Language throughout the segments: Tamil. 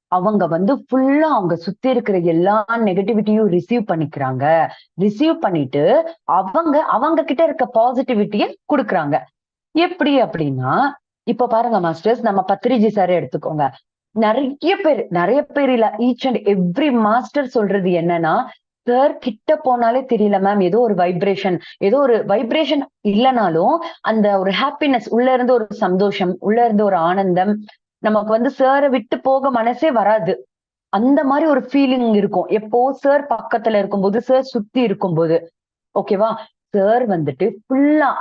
அவங்க வந்து ஃபுல்லா அவங்க சுத்தி இருக்கிற எல்லா நெகட்டிவிட்டியும் ரிசீவ் பண்ணிக்கிறாங்க. ரிசீவ் பண்ணிட்டு அவங்க அவங்க கிட்ட இருக்க பாசிட்டிவிட்டிய குடுக்குறாங்க. எப்படி அப்படின்னா, இப்ப பாருங்க மாஸ்டர்ஸ், நம்ம பத்ரிஜி சார எடுத்துக்கோங்க. நெறைய பேர் இல்ல. ஈச் அண்ட் எவ்ரி மாஸ்டர் சொல்றது என்னன்னா, "சார் கிட்ட போனாலே தெரியல மேம். ஏதோ ஒரு வைப்ரேஷன் இல்லனாலும், அந்த ஒரு ஹாப்பினஸ் உள்ள இருந்து ஒரு சந்தோஷம், உள்ள இருந்து ஒரு ஆனந்தம், நமக்கு வந்து சார விட்டு போக மனசே வராது." அந்த மாரி ஒரு ஃபீலிங் இருக்கும். எப்போ சார் பக்கத்துல இருக்கும்போது, சார் சுத்தி இருக்கும்போது. ஓகேவா? சார் வந்துட்டு ஃபுல்லா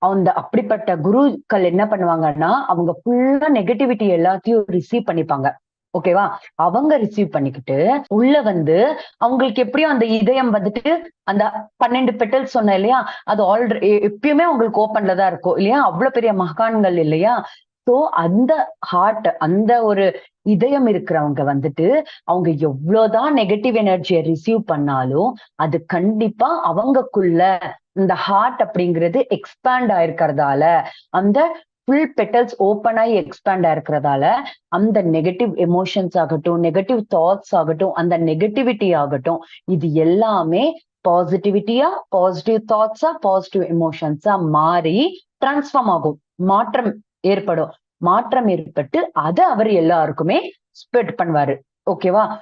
அந்த அப்படிப்பட்ட குருக்கள் என்ன பண்ணுவாங்கன்னா, அவங்க ஃபுல்லா நெகட்டிவிட்டி எல்லாத்தையும் ரிசீவ் பண்ணிப்பாங்க. ஓகேவா? அவங்க ரிசீவ் பண்ணிக்கிட்டு, உள்ள வந்து அவங்களுக்கு எப்படியும் அந்த இதயம் வந்துட்டு, அந்த 12 பெட்டல்ஸ் சொன்னேன் இல்லையா? அது எப்பயுமே அவங்களுக்கு ஓப்பன்ல தான் இருக்கும் இல்லையா? அவ்ளோ பெரிய மகான்கள் இல்லையா? ஸோ அந்த அந்த ஒரு இதயம் இருக்கிறவங்க வந்துட்டு, அவங்க எவ்ளோதான் நெகட்டிவ் எனர்ஜிய ரிசீவ் பண்ணாலும், அது கண்டிப்பா அவங்கக்குள்ள இந்த ஹார்ட் அப்படிங்கிறது எக்ஸ்பேண்ட் ஆயிருக்கிறதால, அந்த ஃபுல் பெட்டல்ஸ் ஓப்பன் ஆயி எக்ஸ்பேண்ட் ஆயிருக்கிறதால, அந்த நெகட்டிவ் எமோஷன்ஸ் ஆகட்டும், நெகட்டிவ் தாட்ஸ் ஆகட்டும், அந்த நெகட்டிவிட்டி ஆகட்டும், இது எல்லாமே பாசிட்டிவிட்டியா, பாசிட்டிவ் தாட்ஸா, பாசிட்டிவ் எமோஷன்ஸா மாறி டிரான்ஸ்ஃபார்ம் ஆகும். மாற்றம் ஏற்படும். மாற்றம் ஏற்பட்டு அத அவரு எல்லாருக்குமே ஸ்ப்ரெட் பண்ணுவாரு. ஓகேவா?